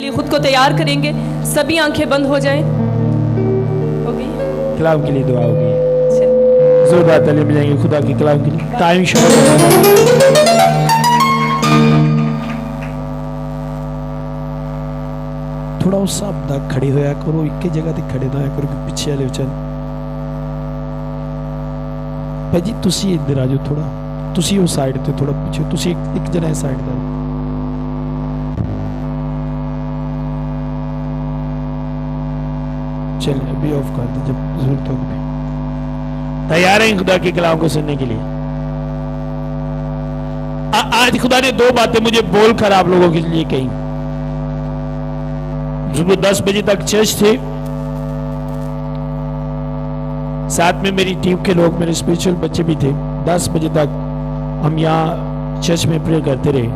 खुद को तैयार करेंगे, सभी आंखें बंद हो जाएं। हो गई? कलाम के लिए दुआ होगी। जोरदार ताली मिलेंगे खुदा के कलाम के लिए। टाइम थोड़ा उस हिसाब दा खड़े होया करो, एक ही जगह ते खड़े ना होया करो कि पिछे वाले चल। भाई जी तुसी इधर आ जाओ, थोड़ा तुसी उस साइड ते थोड़ा पीछे, तुसी एक जना साइड दा। चलिए अभी ऑफ कर दे जब जरूरत होगी। तैयार हैं खुदा के कलाम को सुनने के लिए? आज खुदा ने दो बातें मुझे बोलकर आप लोगों के लिए कही। सुबह 10 बजे तक चर्च थे, साथ में मेरी टीम के लोग, मेरे स्पिरिचुअल बच्चे भी थे। 10 बजे तक हम यहाँ चर्च में प्रे करते रहे।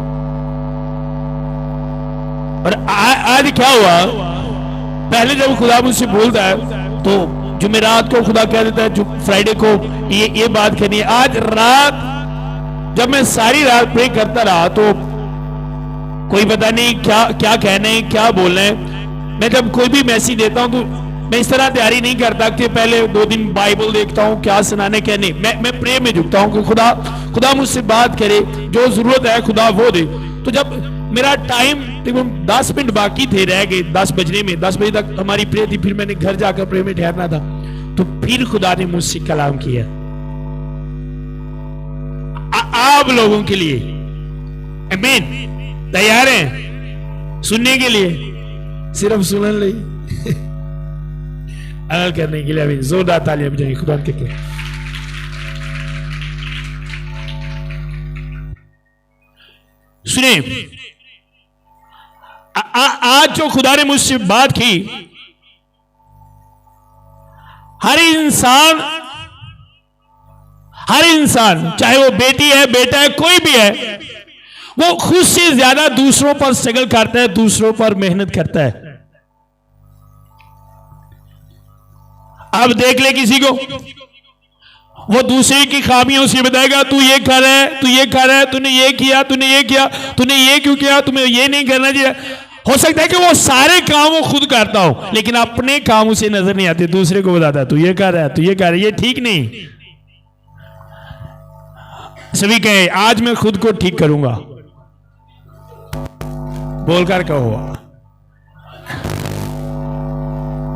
और आज क्या हुआ, पहले जब खुदा मुझसे बोलता है तो जुमेरात को खुदा कह देता है, जो फ्राइडे को ये बात करनी है। आज रात जब मैं सारी रात प्रे करता रहा तो कोई पता नहीं क्या कहना है, क्या बोलना है। मैं जब कोई भी मैसेज देता हूं तो मैं इस तरह तैयारी नहीं करता कि पहले 2 दिन बाइबल देखता हूं क्या सुनाने क्या नहीं। मैं प्रे में झुकता हूं कि खुदा मुझसे बात करे, जो जरूरत है खुदा वो दे। तो जब मेरा टाइम 10 मिनट बाकी थे, रह गए 10 बजने में, 10 बजे तक हमारी प्रे थी, फिर मैंने घर जाकर प्रे में ठहरना था, तो फिर खुदा ने मुझसे कलाम किया आप लोगों के लिए। आमीन। तैयार हैं सुनने के लिए? सिर्फ सुनने लिए, अमल करने के लिए। आमीन। जोरदार तालियां बजाइए खुदा के लिए। सुनिए, आज जो खुदा ने मुझसे बात की, हर इंसान चाहे वो बेटी है, बेटा है, कोई भी है, वो खुद से ज्यादा दूसरों पर स्ट्रगल करता है, दूसरों पर मेहनत करता है। अब देख ले किसी को, वो दूसरे की खामियों से बताएगा, तू ये कर रहा है, तू ये कर रहा है, तूने ये किया, तूने ये किया, तूने ये क्यों किया, तुम्हें ये नहीं करना चाहिए। हो सकता है कि वो सारे काम वो खुद करता हो, लेकिन अपने काम उसे नजर नहीं आते, दूसरे को बताता है, तू ये कर रहा है, तू ये कर रहा है, ये ठीक नहीं। सभी कहे आज मैं खुद को ठीक करूंगा, बोलकर कहो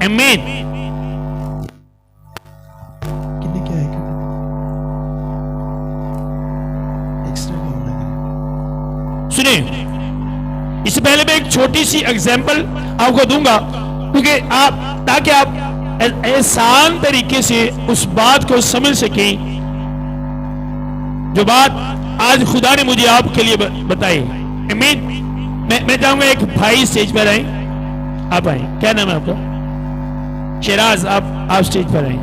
आमीन। कितने क्या है? सुनिए, इससे पहले मैं एक छोटी सी एग्जांपल आपको दूंगा, क्योंकि ताकि आप आसान तरीके से उस बात को समझ सकें जो बात आज खुदा ने मुझे आपके लिए बताई। आमीन। मैं चाहूंगा एक भाई स्टेज पर आए, आप आए। क्या नाम है आपका? शेराज। आप स्टेज पर आए,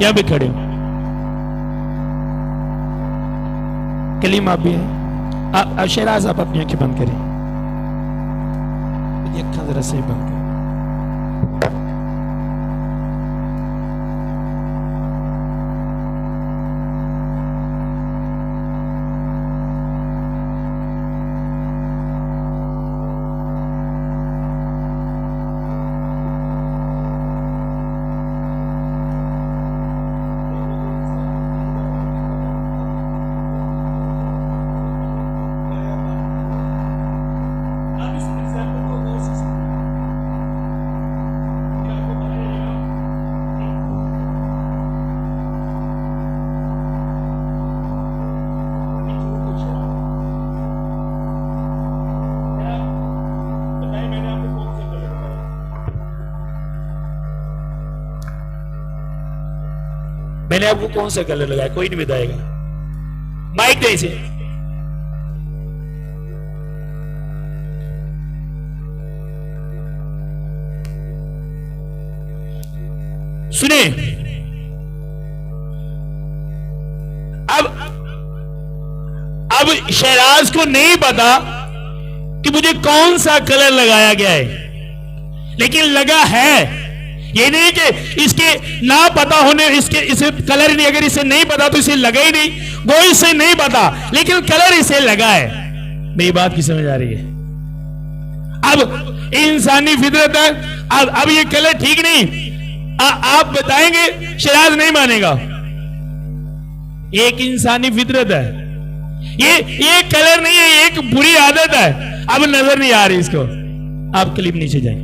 यहां पे खड़े हो। कलीम आप भी हैं। शेराज आप अपनी आंखें बंद करें, अखा जरा से बंद करें। मैंने आपको कौन सा कलर लगाया? कोई नहीं बताएगा। माइक दे इसे। सुने, अब शहराज को नहीं पता कि मुझे कौन सा कलर लगाया गया है, लेकिन लगा है। ये नहीं कि इसके ना पता होने इसे कलर ही नहीं, अगर इसे नहीं पता तो इसे लगा ही नहीं, वो इसे नहीं पता लेकिन कलर इसे लगा है। मेरी बात की समझ आ रही है? अब इंसानी फितरत है। अब ये कलर ठीक नहीं, आप बताएंगे, शराज नहीं मानेगा। एक इंसानी फितरत है, ये कलर नहीं है, ये एक बुरी आदत है। अब नजर नहीं आ रही इसको। आप क्लिप नीचे जाए,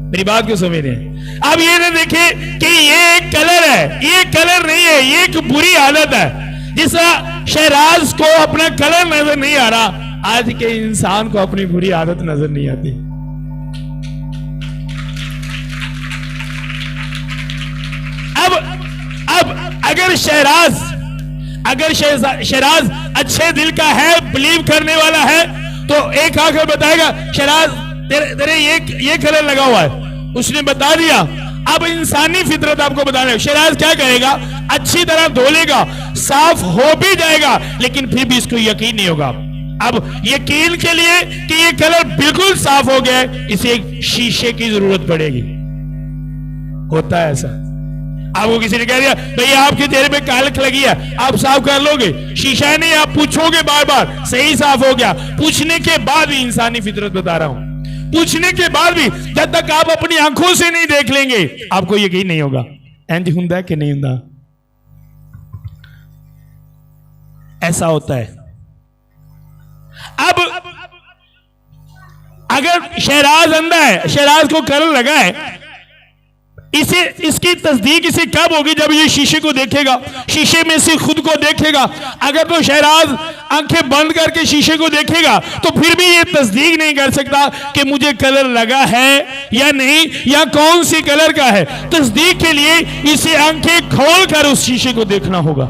मेरी बात को समझ रहे हैं। अब ये ना देखे कि ये एक कलर है, ये कलर नहीं है, ये एक बुरी आदत है। जिस तरह शहराज को अपना कलर नजर नहीं आ रहा, आज के इंसान को अपनी बुरी आदत नजर नहीं आती। अब अगर शहराज अच्छे दिल का है, बिलीव करने वाला है, तो एक आकर बताएगा शहराज तेरे ये कलर लगा हुआ है, उसने बता दिया। अब इंसानी फितरत आपको बताना है, शहराज क्या करेगा, अच्छी तरह धो लेगा, साफ हो भी जाएगा, लेकिन फिर भी इसको यकीन नहीं होगा। अब यकीन के लिए कि ये कलर बिल्कुल साफ हो गया है, इसे एक शीशे की जरूरत पड़ेगी। होता है ऐसा। आपको किसी ने कह दिया भैया आपके चेहरे पे कालक लगी है, आप साफ कर लोगे, शीशा नहीं, आप पूछोगे बार बार, सही साफ हो गया। पूछने के बाद भी, इंसानी फितरत बता रहा हूं, पूछने के बाद भी जब तक आप अपनी आंखों से नहीं देख लेंगे, आपको यकीन नहीं होगा इंज हुंदा कि नहीं हुंदा। ऐसा होता है। अब अगर शहराज अंधा है, शहराज को कलर लगा है, इसकी तस्दीक इसे कब होगी, जब ये शीशे को देखेगा, शीशे में से खुद को देखेगा। अगर तो शहराज आंखें बंद करके शीशे को देखेगा तो फिर भी ये तस्दीक नहीं कर सकता कि मुझे कलर लगा है या नहीं, या कौन सी कलर का है। तस्दीक के लिए इसे आंखें खोलकर उस शीशे को देखना होगा।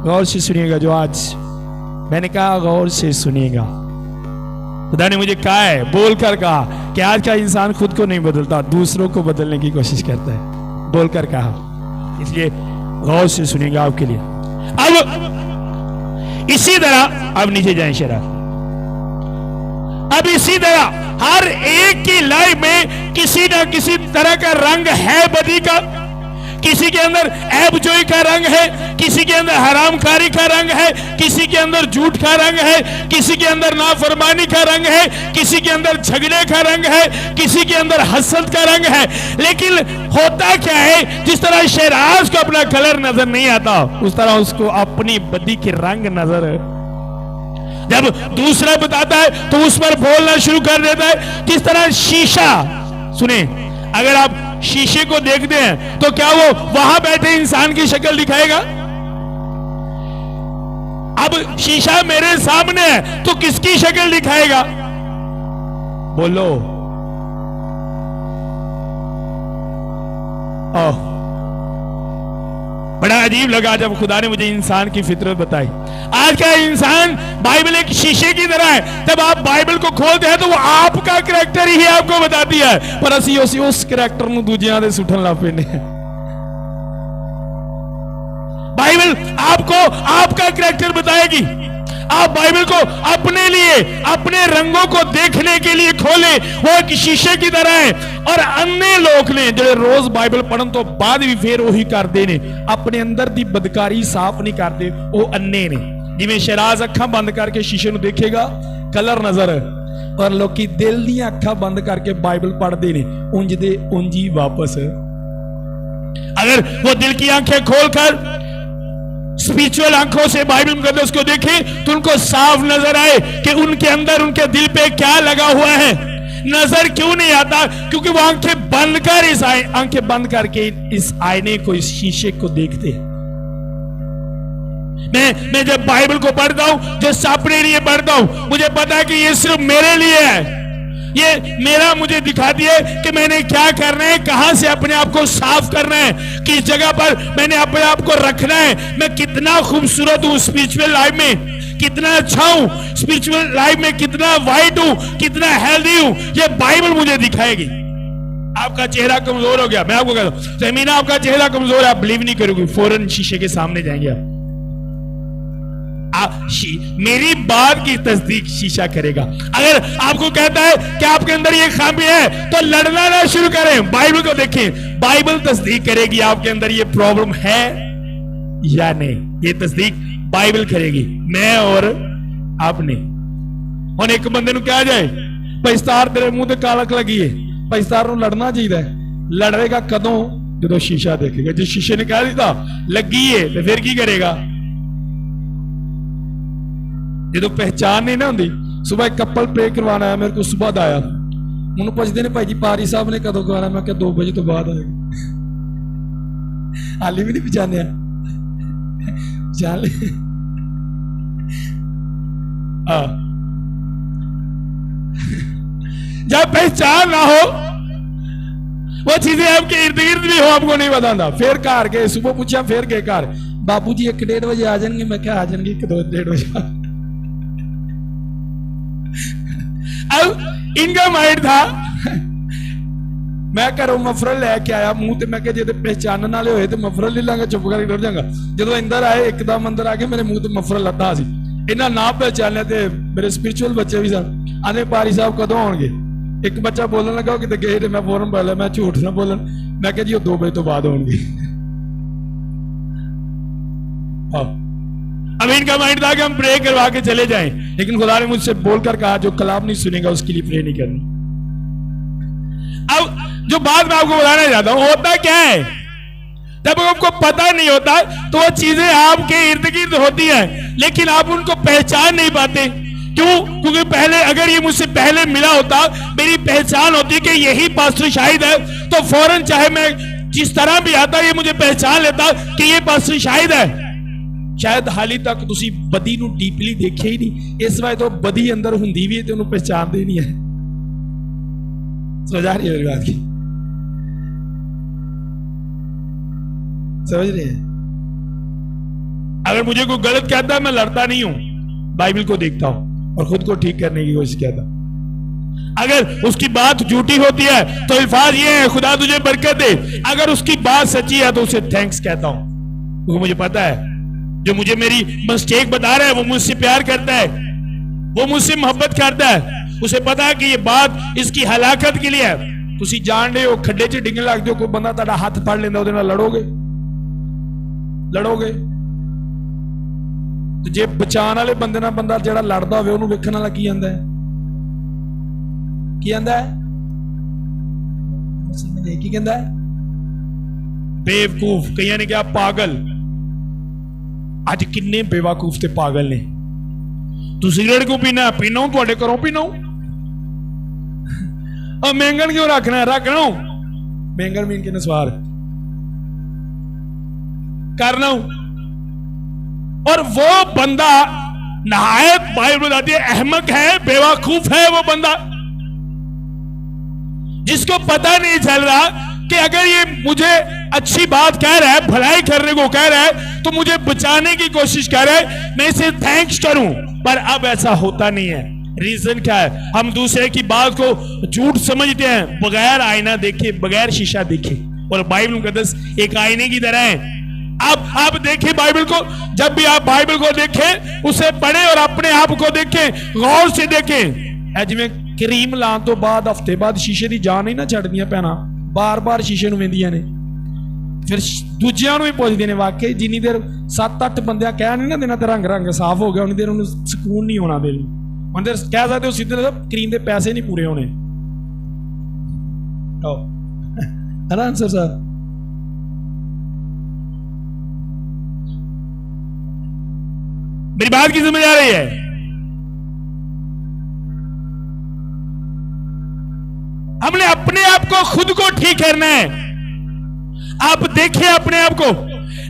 गौर से सुनिएगा, जो आज मैंने कहा गौर से सुनिएगा। खुदा ने मुझे कहा है, बोलकर कहा कि आज का इंसान खुद को नहीं बदलता, दूसरों को बदलने की कोशिश करता है। बोलकर कहा, इसलिए गौर से सुनिएगा आपके लिए। अब इसी तरह, अब नीचे जाएं शरा, अब इसी तरह हर एक की लाइफ में किसी ना किसी तरह का रंग है बदी का। किसी के अंदर ऐबजोई का रंग है, किसी के अंदर हरामकारी का रंग है, किसी के अंदर झूठ का रंग है, किसी के अंदर नाफरमानी का रंग है, किसी के अंदर झगड़े का रंग है, किसी के अंदर हसद का रंग है। लेकिन होता क्या है, जिस तरह शहराज को अपना कलर नजर नहीं आता, उस तरह उसको अपनी बदी के रंग नजर है। जब दूसरा बताता है तो उस पर बोलना शुरू कर देता है। जिस तरह शीशा, सुने, अगर आप शीशे को देखते हैं तो क्या वो वहां बैठे इंसान की शक्ल दिखाएगा? अब शीशा मेरे सामने है तो किसकी शक्ल दिखाएगा? बोलो। ओह, बड़ा अजीब लगा जब खुदा ने मुझे इंसान की फितरत बताई। आज का इंसान बाइबल एक शीशे की तरह है। जब आप बाइबल को खोलते हैं तो वो आपका करैक्टर ही आपको बताती है, पर असी उस करैक्टर ਨੂੰ ਦੂਜਿਆਂ ਦੇ ਸੁੱਟਣ ਲੱਗ ਪੈਨੇ हैं। बाइबल आपको आपका करैक्टर बताएगी। आप बाइबल को अपने लिए, अपने रंगों को देखने के लिए खोले, वो एक शीशे की तरह है। और अन्य लोग ने जो रोज बाइबल पढ़न तो बाद भी फिर वही करते ने, अपने अंदर दी बदकारी साफ नहीं करते, वो अन्य ने। जिवें शहराज अखा बंद करके शीशे ਨੂੰ ਦੇਖੇਗਾ, कलर नजर, और लोग दिल दी अखा बंद करके बाइबल पढ़ते ने, उंज दे उंज ही वापस। अगर वो दिल की आंखें खोलकर स्पिरिचुअल आंखों से बाइबल मुकद्दस को देखें तो उनको साफ नजर आए कि उनके अंदर, उनके दिल पे क्या लगा हुआ है। नजर क्यों नहीं आता? क्योंकि वो आंखें बंद कर आंखें बंद करके इस आईने को, इस शीशे को देखते हैं। मैं जब बाइबल को पढ़ता हूं, जब अपने लिए पढ़ता हूं, मुझे पता है कि ये सिर्फ मेरे लिए है। ये मेरा मुझे दिखाती है कि मैंने क्या करना है, कहां से अपने आप को साफ करना है, किस जगह पर मैंने अपने आप को रखना है। मैं कितना खूबसूरत हूं स्पिरिचुअल लाइफ में, कितना अच्छा हूं स्पिरिचुअल लाइफ में, कितना वाइट हूं, कितना हेल्दी हूं, ये बाइबल मुझे दिखाएगी। आपका चेहरा कमजोर हो गया, मैं आपको कहता हूं सेमीना आपका चेहरा कमजोर है, आप बिलीव नहीं करोगे, फौरन शीशे के सामने जाएंगे आप। मेरी बात की तस्दीक शीशा करेगा। अगर आपको कहता है कि आपके अंदर ये खामी है तो लड़ना ना शुरू करें, बाइबल को देखें, बाइबल तस्दीक करेगी आपके अंदर ये प्रॉब्लम है या नहीं। ये तस्दीक बाइबल करेगी, मैं और आपने। ਹੁਣ ਇੱਕ ਬੰਦੇ ਨੂੰ ਕਿਹਾ ਜਾਏ ਭਾਈ ਸਤਾਰ ਤੇਰੇ ਮੂੰਹ ਤੇ ਕਾਲਕ ਲੱਗੀ ਏ, ਭਾਈ ਸਤਾਰ ਨੂੰ ਲੜਨਾ ਚਾਹੀਦਾ ਹੈ। ਲੜੇਗਾ ਕਦੋਂ? ਜਦੋਂ ਸ਼ੀਸ਼ਾ ਦੇਖੇਗਾ। ਜੇ ਸ਼ੀਸ਼ੇ ਨੇ ਕਹਿ ਦਿੱਤਾ ਲੱਗੀ ਏ ਤੇ ਫਿਰ ਕੀ ਕਰੇਗਾ? ਜਦੋਂ ਪਹਿਚਾਨ नहीं ना होंगी। सुबह एक कपल प्रे करवाना है, मेरे को सुबह आया, उन्होंने पूछते ने भाई जी पारी साहब ने कदों करवाना? मैं क्या 2 बजे तो बाद आएगा। हाली भी नहीं पहचाने चल जब पहचान ना हो वो चीजें आपके इर्द गिर्द भी हो, आपको नहीं बताता। फिर घर गए, सुबह पूछा, फिर गए घर, बाबू जी 1-1:30 बजे आ जाएंगे। मैं क्या आ जाएंगे 1-2-1:30 बजे। अब इनका माइंड था, मैं घरों मफरल लैके आया मुंह ते, मैं जे पहचानने वाले होए तो मफरल ले लांगा, चुप करके डर जाऊंगा। जो अंदर आए एकदम अंदर आके मेरे मुंह ते मफरल लद्दा सी। इन्हां ना पहचाने ते मेरे स्पिरिचुअल बच्चे भी सन, आने पारी साहब कदों आउणगे? एक बच्चा बोलने लगा कि गए थे, मैं फौरन बोला मैं झूठ ना बोलन, मैं कहा जी 2 बजे तो बाद आउणगे। अब इनका माइंड था कि हम प्रे करवा के चले जाएं, लेकिन खुदा ने मुझसे बोलकर कहा जो कलाम नहीं सुनेगा उसके लिए प्रे नहीं करनी। अब जो बात मैं आपको बताना चाहता हूं, होता क्या है जब आपको पता नहीं होता तो वो चीजें आपके इर्द गिर्द होती है, लेकिन आप उनको पहचान नहीं पाते। क्यों? क्योंकि पहले अगर ये मुझसे पहले मिला होता, मेरी पहचान होती कि यही पास्टर शाहिद है, तो फौरन चाहे मैं जिस तरह भी आता ये मुझे पहचान लेता कि ये पास्टर शाहिद है। शायद हाली तक तुसी बदी नूं डीपली देखे ही नहीं, इस वाले तो बदी अंदर हुंदी भी है तो उन्होंने पहचानते ही नहीं है। समझ आ रही है मेरी बात की? समझ रहे हैं? अगर मुझे कोई गलत कहता है मैं लड़ता नहीं हूं, बाइबल को देखता हूं और खुद को ठीक करने की कोशिश करता। अगर उसकी बात झूठी होती है तो अल्फाज ये है खुदा तुझे बरकत दे, अगर उसकी बात सच्ची है तो उसे थैंक्स कहता हूं, क्योंकि मुझे पता है जो मुझे मेरी मिस्टेक बता रहा है वो मुझसे प्यार करता है, वो मुझसे मोहब्बत करता है, उसे पता है कि ये बात इसकी हलाकत के लिए है। तुसी जान रहे हो खड्डे च डिंगन लगते हो, कोई बंदा ताड़ा हाथ फड़ लेंदा, उहदे नाल लड़ोगे तो जे बचाने वाले बंदे नाल बंदा जेड़ा लड़दा होवे उहनूं वेखण वाला की आंदा है? की आंदा है? की कहंदा है? बेवकूफ। कईयां ने कहा पागल। आज किन्ने बेवकूफ ते पागल ने। तू सिगरेट क्यों पीना? पीना तुहाडे घरों पीना। और मेंगन क्यों रखना? रखना मेंगन मीन के नसवार करना। और वो बंदा नहायत बाइबल बताती है अहमक है, बेवकूफ है वो बंदा, जिसको पता नहीं चल रहा कि अगर ये मुझे अच्छी बात कह रहा है, भलाई करने को कह रहा है, तो मुझे बचाने की कोशिश कर रहा है, मैं इसे थैंक्स करूं। पर अब ऐसा होता नहीं है। रीजन क्या है? हम दूसरे की बात को झूठ समझते हैं, बगैर आईना देखे, बगैर शीशा देखे। और बाइबल मुकद्दस एक आईने की तरह है। अब आप देखिए बाइबल को, जब भी आप बाइबल को देखें उसे पढ़ें और अपने आप को देखें, गौर से देखें। जिवें क्रीम लाने तो बाद हफ्ते बाद शीशे की जान ही ना छड्डियां भैणां, बार बार शीशे नूं वेंदियां ने, फिर दूजियां नूं भी पुछदे ने। वाकई जिन्नी देर 7-8 बंदियां कह नहीं ना देना ते रंग साफ हो गया, उन्नी देर उन्हें सुकून नहीं होना दिल। उन्नी देर कह सकते हो सीधे क्रीम के पैसे नहीं पूरे होने। है ना आंसर साहब? मेरी बात की समझ आ रही है? हमने अपने आप को खुद को ठीक करना है। आप देखिए अपने आप को,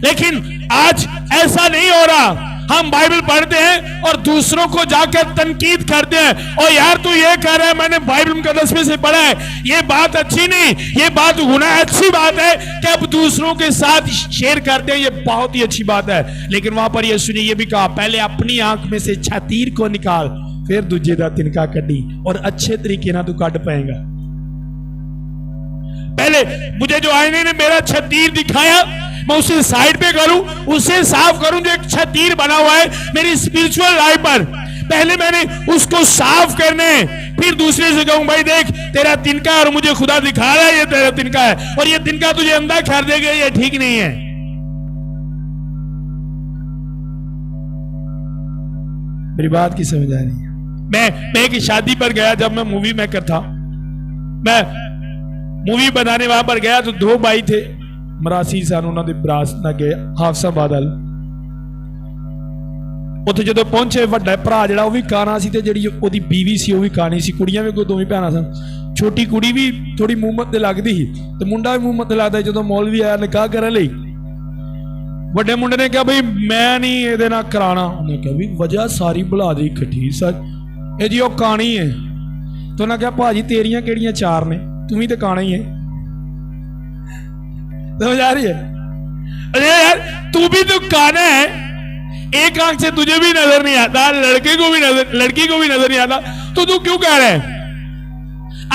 लेकिन आज ऐसा नहीं हो रहा। हम बाइबल पढ़ते हैं और दूसरों को जाकर तनकीद करते हैं, और यार तू ये कह रहा है मैंने बाइबल मुकद्दस में से पढ़ा है, ये बात अच्छी नहीं, ये बात गुनाह। अच्छी बात है कि आप दूसरों के साथ शेयर करते हैं, ये बहुत ही अच्छी बात है। लेकिन वहां पर यीशु ने ये भी कहा पहले अपनी आंख में से छातीर को निकाल, फिर दूजे दा तिनका कड्डी, और अच्छे तरीके ना तू कट पाएगा। पहले मुझे जो आईने ने मेरा छतीर दिखाया मैं उसे साइड पे करूं, उसे साफ करूं। जो एक छतीर बना हुआ है मेरी स्पिरिचुअल लाइफ पर, पहले मैंने उसको साफ करने, फिर दूसरे से कहूं भाई देख तेरा तिनका है और मुझे खुदा दिखा रहा है ये तेरा तिनका है, और ये तिनका तुझे अंधा कर देगा, ये ठीक नहीं है। मेरी बात की समझ आ रही है? मैं एक शादी पर गया, जब मैं मूवी मेकर था, मैं मूवी बनाने वहां पर गया तो दो भाई थे मरासी सन, उन्होंने बरात ना गए हाफसा बादल। ਉੱਥੇ ਜਦੋਂ ਪਹੁੰਚੇ ਵੱਡਾ ਭਰਾ ਜਿਹੜਾ ਉਹ ਵੀ ਕਾਣਾ ਸੀ ਤੇ ਜਿਹੜੀ ਉਹਦੀ ਬੀਵੀ ਸੀ ਉਹ ਵੀ ਕਾਣੀ ਸੀ, ਕੁੜੀਆਂ ਵੀ ਕੋਈ ਦੋਵੇਂ ਭੈਣਾਂ ਸਨ। ਛੋਟੀ ਕੁੜੀ ਵੀ ਥੋੜੀ ਮੂਹਮਤ ਤੇ ਲੱਗਦੀ ਸੀ ਤੇ ਮੁੰਡਾ ਵੀ ਮੂਹਮਤ ਤੇ ਲੱਗਦਾ। ਜਦੋਂ ਮੌਲਵੀ ਆਇਆ ਨਿਕਾਹ ਕਰਨ ਲਈ, ਵੱਡੇ ਮੁੰਡੇ ਨੇ ਕਿਹਾ ਬਈ ਮੈਂ ਨਹੀਂ ਇਹਦੇ ਨਾਲ ਕਰਾਣਾ। ਉਹਨੇ ਕਿਹਾ ਵੀ ਵਜ੍ਹਾ ਸਾਰੀ ਬੁਲਾ ਦੇ ਇਕੱਠੀ ਸੱਚ ਇਹ ਜੀ ਉਹ ਕਾਣੀ ਹੈ। ਤੇ ਉਹਨਾਂ ਕਿਹਾ ਭਾਜੀ ਤੇਰੀਆਂ ਕਿਹੜੀਆਂ ਚਾਰ ਨੇ, ਤੂੰ ਵੀ ਤੇ ਕਾਣਾ ही है। समझ आ रही है? अरे यार तू भी तो काना है, एक आंख से तुझे भी नजर नहीं आता, लड़की को भी नजर नहीं आता, तो तू क्यों कह रहा है?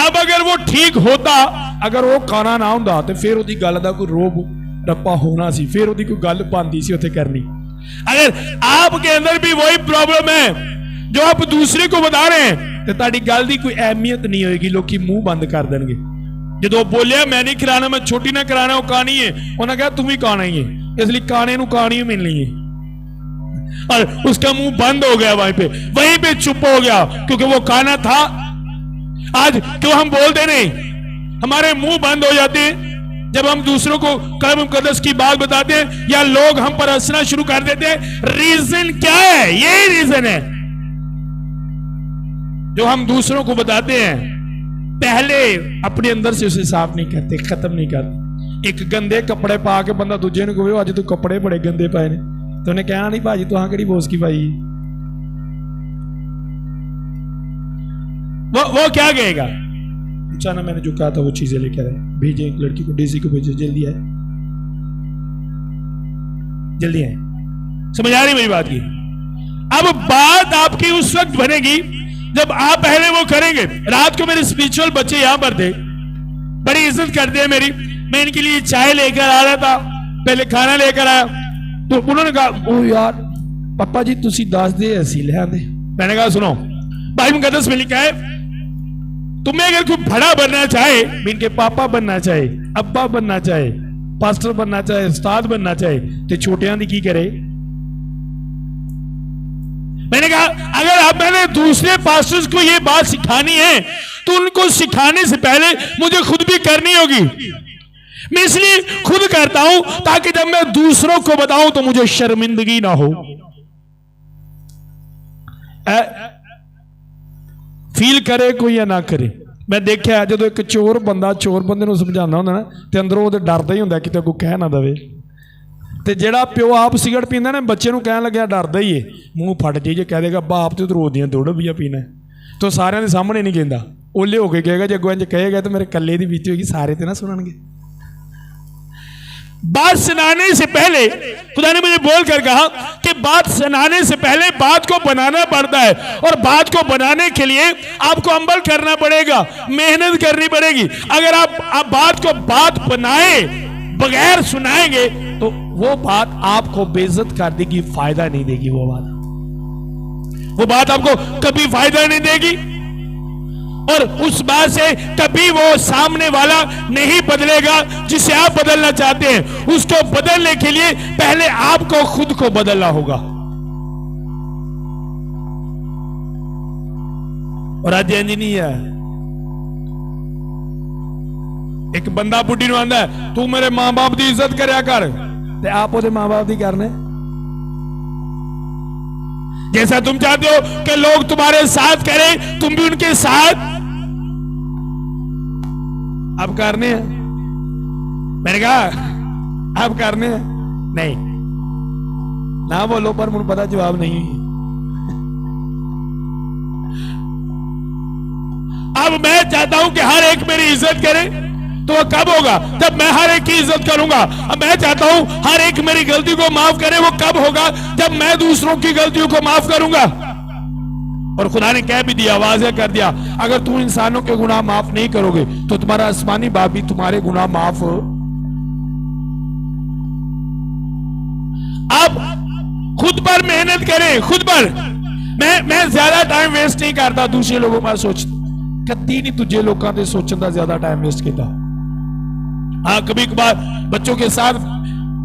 अब अगर वो ठीक होता, अगर वो काना ना होता तो फिर उसकी गल का कोई रोब रप्पा होना सी, फिर उसकी कोई गल बनती सी उत्थे करनी। अगर आपके अंदर भी वही प्रॉब्लम है जो आप दूसरे को बता रहे हैं तो ताड़ी गल की कोई अहमियत नहीं होगी, लोग मुंह बंद कर देंगे। जो बोलिया मैं नहीं कराना, मैं छोटी ना कराना, वो कानी है, उन्हें कहा तुम भी काना ही है, इसलिए काने नू कानी ही मिलनी है। और उसका मुंह बंद हो गया, वहीं पे चुप हो गया क्योंकि वो काना था। आज क्यों हम बोलते नहीं, हमारे मुंह बंद हो जाते हैं जब हम दूसरों को कलम मुकद्दस की बात बताते हैं या लोग हम पर हंसना शुरू कर देते हैं। रीजन क्या है? यही रीजन है जो हम दूसरों को बताते हैं, पहले अपने अंदर से उसे साफ नहीं करते, खत्म नहीं करते। एक गंदे कपड़े पा के बंदा दूजे को कहे अज तू कपड़े बड़े गंदे पाए ने, तो उन्हें कहना नहीं भाजी तुहां केड़ी बोस की पाई। वो क्या कहेगा? अचानक मैंने जो कहा था वो चीजें लेकर आए, भेजे एक लड़की को, डीसी को भेजे, जल्दी आए, जल्दी आए। समझ आ रही मेरी बात की? अब बात आपकी उस वक्त बनेगी जब आप पहले वो करेंगे। रात को मेरे स्पिरिचुअल बच्चे यहां पर थे, बड़ी इज्जत करते हैं मेरी। मैं इनके लिए चाय लेकर आ रहा था, पहले खाना लेकर आया तो उन्होंने कहा ओ यार पापा जी तुसी दस दे ऐसी ले आंदे। मैंने कहा सुनो, बाइबल मुकद्दस में लिखा है तुम्हें अगर कोई बड़ा बनना चाहे, इनके पापा बनना चाहे, अब्बा बनना चाहे, पास्टर बनना चाहे, उस्ताद बनना चाहे, तो छोटियां दी की करे? मैंने कहा अगर आप मैंने दूसरे पास्टर्स को ये बात सिखानी है तो उनको सिखाने से पहले मुझे खुद भी करनी होगी। मैं इसलिए खुद करता हूं ताकि जब मैं दूसरों को बताऊं तो मुझे शर्मिंदगी ना हो। फील करे कोई या ना करे। मैं देखा जो एक चोर बंदे समझाना होंगे ना तो अंदरों वो डरदा ही होंगे कि कोई कह ना दे। तो जेड़ा प्यो आप सिगरट पींदा ना बच्चे को कह लग्या डरदा ही है, मुंह फट जाइए कह देगा बाप तो रोज दियां दो डब्बियां पीना, तो सारे के सामने नहीं कहता, ओले होके कहेगा, जो अगों इंज कहेगा तो मेरे कल्ले की बीती होगी, सारे तो ना सुनेंगे। बात सुनाने से पहले खुदा ने मुझे बोल कर कहा कि बात सुनाने से पहले बात को बनाना पड़ता है, और बात को बनाने के लिए आपको अमल करना पड़ेगा, मेहनत करनी पड़ेगी। अगर आप बात को बात बनाए बगैर सुनाएंगे तो वो बात आपको बेइज्जत कर देगी, फायदा नहीं देगी। वो बात आपको कभी फायदा नहीं देगी, और उस बात से कभी वो सामने वाला नहीं बदलेगा जिसे आप बदलना चाहते हैं। उसको बदलने के लिए पहले आपको खुद को बदलना होगा। और आज इंज नहीं है, एक बंदा बुढ़ी नूं आंदा है तू मेरे मां बाप की इज्जत करया कर, ते आप ओदे मां बाप की करने। जैसा तुम चाहते हो कि लोग तुम्हारे साथ करें तुम भी उनके साथ अब करने हैं। मैंने कहा अब करने हैं नहीं ना बोलो, पर मुझे पता जवाब नहीं है। अब मैं चाहता हूं कि हर एक मेरी इज्जत करे, तो वो कब होगा? जब मैं हर एक की इज्जत करूंगा। अब मैं चाहता हूं हर एक मेरी गलती को माफ करे, वो कब होगा? जब मैं दूसरों की गलतियों को माफ करूंगा। और खुदा ने कह भी दिया, वाज़ेह कर दिया, अगर तुम इंसानों के गुनाह माफ नहीं करोगे तो तुम्हारा आसमानी बाप भी तुम्हारे गुनाह माफ। अब खुद पर मेहनत करें, खुद पर। मैं ज्यादा टाइम वेस्ट नहीं करता दूसरे लोगों पर सोच, कदी नहीं तुझे लोगों के सोचने का ज्यादा टाइम वेस्ट किया। हाँ कभी कभार बच्चों के साथ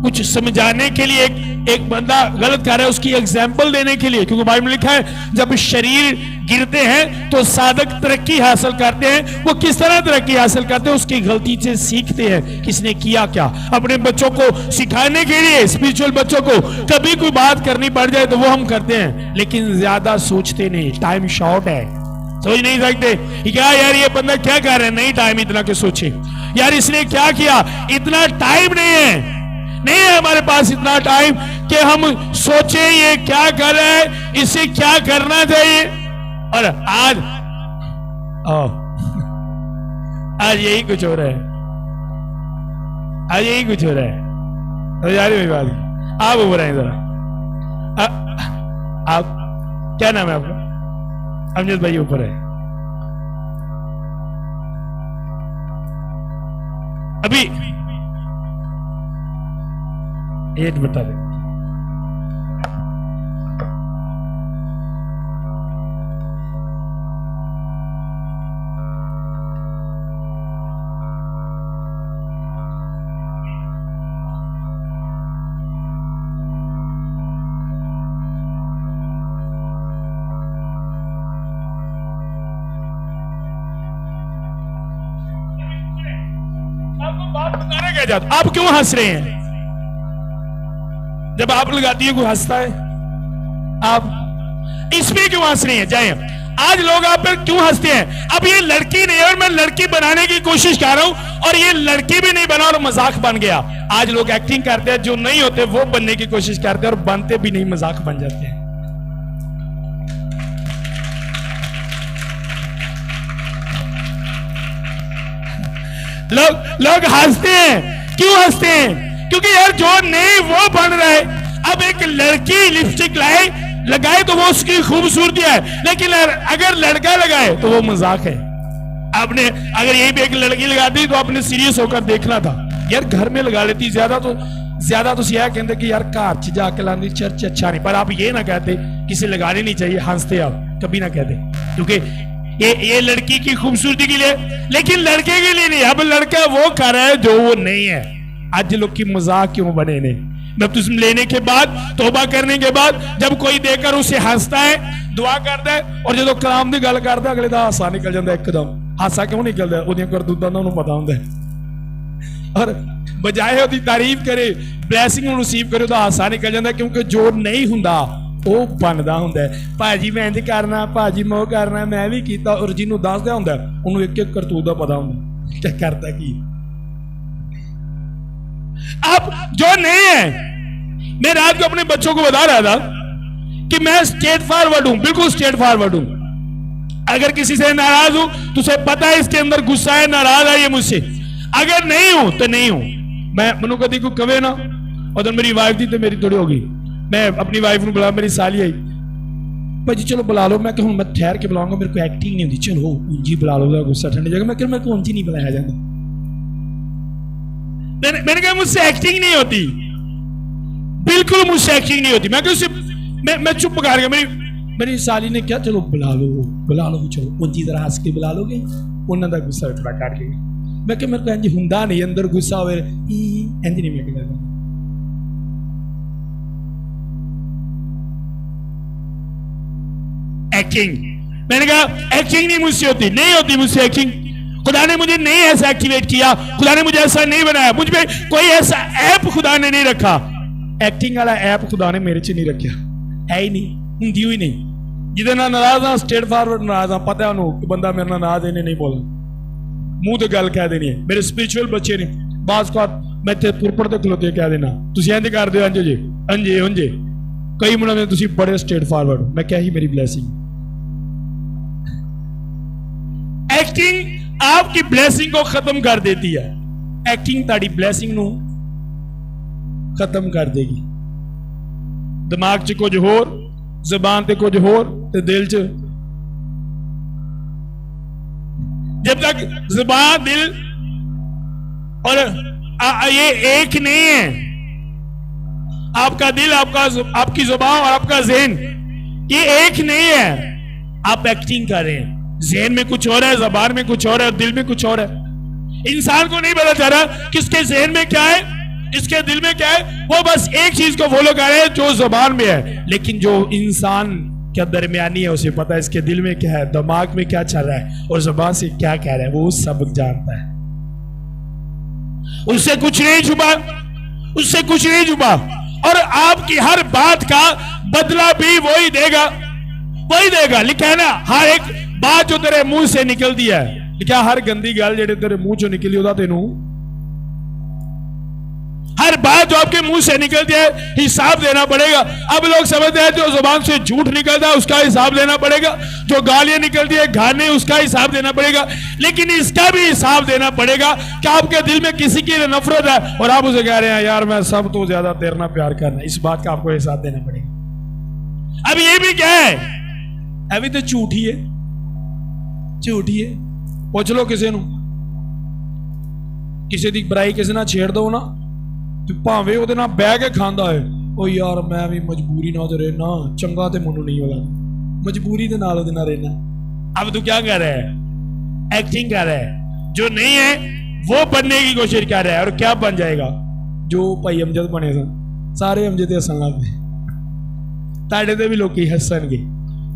कुछ समझाने के लिए, एक बंदा गलत कर रहा है उसकी एग्जाम्पल देने के लिए, क्योंकि बाइबल में लिखा है जब शरीर गिरते हैं तो साधक तरक्की हासिल करते हैं। वो किस तरह तरक्की हासिल करते हैं? उसकी गलती से सीखते हैं किसने किया क्या। अपने बच्चों को सिखाने के लिए, स्पिरिचुअल बच्चों को कभी कोई बात करनी पड़ जाए तो वो हम करते हैं, लेकिन ज्यादा सोचते नहीं, टाइम शॉर्ट है, सोच नहीं सकते क्या यार ये बंदा क्या कर रहा है, नहीं टाइम इतना के सोचे, यार इसने क्या किया, इतना टाइम नहीं है हमारे पास इतना टाइम कि हम सोचे ये क्या कर रहा है, इसे क्या करना चाहिए। और आज यही कुछ हो रहा है, आज यही कुछ हो रहा है। तो यार मेरी बात आप हो रहे हैं जरा, आप क्या नाम है आपका? अमजद भाई ऊपर है। अभी एज बता दे। आप क्यों हंस रहे हैं? जब आप लगाती है कोई हंसता है, आप इसमें क्यों हंस रही हैं? जाए आज लोग आप पर क्यों हंसते हैं? अब ये लड़की नहीं है और मैं लड़की बनाने की कोशिश कर रहा हूं, और ये लड़की भी नहीं बना और मजाक बन गया। आज लोग एक्टिंग करते हैं, जो नहीं होते वो बनने की कोशिश करते हैं और बनते भी नहीं, मजाक बन जाते हैं। लोग हंसते हैं, क्यों हंसते हैं? क्योंकि यार जो नहीं वो बन रहा है। अब एक लड़की लिपस्टिक लगाए तो वो उसकी खूबसूरती है, लेकिन अगर लड़का लगाए तो वो मजाक है। आपने अगर यही भी एक लड़की लगाती तो आपने सीरियस होकर देखना था। यार घर में लगा लेती, ज्यादा तो सिया कहते कि यार घर च जाके लानी चर्च अच्छा नहीं, पर आप ये ना कहते किसी लगाने नहीं चाहिए, हंसते आप कभी ना कहते, क्योंकि ये लड़की की खूबसूरती के लिए, लेकिन लड़के के लिए नहीं। अब लड़का वो कर रहा है जो वो नहीं है। आज लोग की मजाक क्यों बने ने? बपतिस्म लेने के बाद, तौबा करने के बाद जब कोई देखकर उसे हंसता है, दुआ करता है, और जो कलाम की गल करता अगले का हासा निकल जाता एकदम। हासा क्यों निकलता? उहदियां करतूतां दा उहनूं पता हुंदा है, और बजाय उसकी तारीफ करे, ब्लैसिंग नूं रिसीव करे, तो हासा निकल जाता, क्योंकि जो नहीं हुंदा ਉਹ ਬਣਦਾ ਹੁੰਦਾ। ਭਾਜੀ ਮੈਂ ਇੰਜ ਕਰਨਾ, ਭਾਜੀ ਮੈਂ ਉਹ ਕਰਨਾ, ਮੈਂ ਵੀ ਕੀਤਾ, और ਜਿਹਨੂੰ ਦੱਸਦਾ ਹੁੰਦਾ ਉਹਨੂੰ ਇੱਕ ਇੱਕ ਕਰਤੂਤ ਦਾ ਪਤਾ ਹੁੰਦਾ क्या करता की। अब जो नहीं है, मैं रात को अपने बच्चों को बता रहा था कि मैं स्ट्रेट फॉरवर्ड हूं, बिल्कुल स्ट्रेट फॉरवर्ड हूं। अगर किसी से नाराज हूं तो उसे पता है इसके अंदर गुस्सा है, नाराज है ये मुझसे। अगर नहीं हूं तो नहीं हूं। मैं मनु कदी को कवे ना, और मेरी वाइफ थी तो मेरी थोड़ी होगी, मैं अपनी वाइफ को बुला, मेरी साली आई, भाजी चलो बुला लो। मैं कहूँ मैं ठहर के बुलाऊंगा, मेरे को एक्टिंग नहीं होती, चलो ऊंजी बुला लो, गुस्सा ठंडी जगह। मैं मेरे को ऊंजी नहीं बुलाया जाता। मैंने कहा मुझसे एक्टिंग नहीं होती, बिल्कुल मुझसे एक्टिंग नहीं होती। मैं कहा मैं चुप कर गया। मेरी साली ने क्या, चलो बुला लो चलो ऊंजी तरह हंस के बुला लोगे, उन्होंने का गुस्सा थोड़ा काट के। मैं कहा मेरे को इंज हुंदा नहीं, अंदर गुस्सा हो इंज नहीं। मैं कहता एक्टिंग, मैंने कहा एक्टिंग नहीं मुझसे होती, नहीं होती मुझसे एक्टिंग। खुदा ने मुझे नहीं ऐसा एक्टिवेट किया, खुदा ने मुझे ऐसा नहीं बनाया, मुझ में कोई ऐसा ऐप खुदा ने नहीं रखा। एक्टिंग वाला ऐप खुदा ने मेरे च नहीं रखा, है ही नहीं, हुंदी ही नहीं। जिदे नाल नाराज हां, स्ट्रेट फॉरवर्ड नाराज हां, पता है उन्होंने कि बंदा मेरे नाल नाराज है, नहीं बोला, मुंह ते गल कह देनी है। मेरे स्पिरिचुअल बच्चे ने बास का मैं ते पुरपड़ ते खलोते कह देना, तुसीं इंज कर दिओ, अंजे कई मुंडे तुसीं बड़े स्ट्रेट फॉरवर्ड। मैं क्या ही मेरी ब्लेसिंग। एक्टिंग आपकी ब्लेसिंग को खत्म कर देती है। एक्टिंग ताड़ी ब्लेसिंग नू खत्म कर देगी। दिमाग च कुछ होर, जबान ते कुछ होर, ते दिल च, जब तक जबान दिल और ये एक नहीं है, आपका दिल, आपकी जुबान और आपका ज़हन ये एक नहीं है। आप एक्टिंग कर रहे हैं, ज़हन में कुछ और है, ज़बान में कुछ और है, दिल में कुछ और है। इंसान को नहीं पता चल रहा किसके ज़हन में क्या है इसके दिल में क्या है, वो बस एक चीज को फॉलो कर रहे हैं जो जुबान में है, लेकिन जो इंसान क्या दरमियानी है उसे पता है इसके दिल में क्या है, दिमाग में क्या चल रहा है और जुबान से क्या कह रहा है, वो सब जानता है। उससे कुछ नहीं छुपा, उससे कुछ नहीं छुपा, और आपकी हर बात का बदला भी वही देगा, वही देगा। लिखा है ना, हर एक बात जो तेरे मुंह से निकलती है, लिखा हर गंदी गल जेड़े तेरे मुंह चो निकली होता तेनू, हर बात जो आपके मुंह से निकलती है हिसाब देना पड़ेगा। अब लोग समझते हैं जो जुबान से झूठ निकलता है उसका हिसाब देना पड़ेगा, जो गालियां निकलती है गाने उसका हिसाब देना पड़ेगा, लेकिन इसका भी हिसाब देना पड़ेगा कि आपके दिल में किसी की नफरत है और आप उसे कह रहे हैं यार मैं सब तो ज्यादा तेरे ना प्यार करना, इस बात का आपको हिसाब देना पड़ेगा। अब ये भी क्या है, अभी तो झूठी है, झूठी है। पूछ लो किसी की बुराई किसी ना छेड़ दो ना, भावे ਉਹਦੇ ਨਾਲ ਬਹਿ ਕੇ ਖਾਂਦਾ ਹੈ, ਉਹ ਯਾਰ ਮੈਂ ਵੀ ਮਜਬੂਰੀ ਨਾਲ ਰਹਿਣਾ, ਚੰਗਾ ਤੇ ਮੈਨੂੰ नहीं होगा, मजबूरी ਦੇ ਨਾਲ ਉਹਦੇ ਨਾਲ रहना। अब तू क्या कर रहा है, एक्टिंग कर रहा है, जो नहीं है वो बनने की कोशिश कर रहा है, और क्या बन जाएगा, जो भाई अमजद बने सन सारे अमजद हसन लग पे, ਤੁਹਾਡੇ ਤੇ भी लोग हसनगे,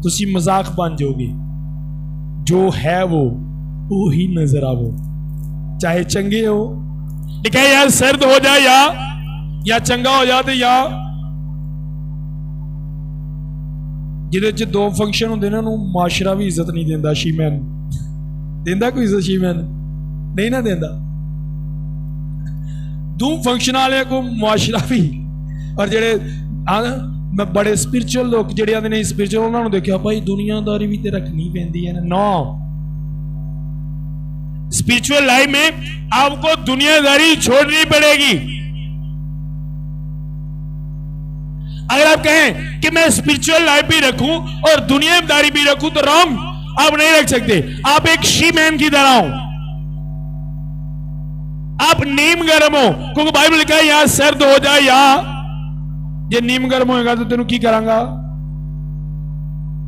तुसी मजाक बन जाओगे, जो है वो ही नजर आवो, चाहे चंगे हो, लिखा है यार सर्द हो जाए या चंगा हो जाए, या जिदे च दो फंक्शन होंदे ना, माशरा भी इज्जत नहीं देंदा, शीमैन देंदा कोई इज्जत, शीमैन नहीं ना देंदा, दो फंक्शन वाले को माशरा भी, और जेड़े मैं बड़े स्पिरिचुअल लोग जेड़े आंदे ने स्पिरिचुअल, उन्होंने देखा भाई दुनियादारी भी ते रखनी पैंदी है ना। स्पिरिचुअल लाइफ में आपको दुनियादारी छोड़नी पड़ेगी। अगर आप कहें कि मैं स्पिरिचुअल लाइफ भी रखूं और दुनियादारी भी रखूं तो रॉन्ग, आप नहीं रख सकते। आप एक शीमैन की तरह हो, आप नीम गर्म हो, क्योंकि बाइबल लिखा है यहां सर्द हो जाए, या जे नीम गर्म होएगा तो तेनू की करांगा,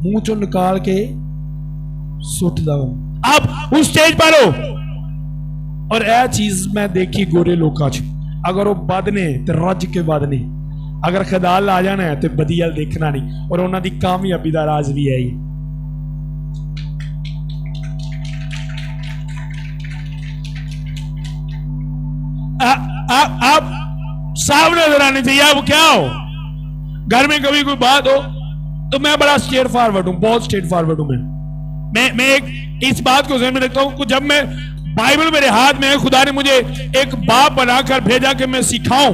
मुंह चो निकाल के सुट दो। आप उस स्टेज पर हो, और यह चीज मैं देखी गोरे लोगों च, अगर वो बदने तो रज के बदने, अगर खदाल आ जाना है तो बदियल देखना नहीं, और उन्होंने कामयाबी का राज भी है। आप साफ नजर आने चाहिए। आप क्या हो, घर में कभी कोई बात हो तो मैं बड़ा स्ट्रेट फॉरवर्ड हूं, बहुत स्ट्रेट फॉरवर्ड हूं मैं इस बात को ज़हन में रखता हूं, जब मैं बाइबल मेरे हाथ में है, खुदा ने मुझे एक बाप बनाकर भेजा कि मैं सिखाऊं,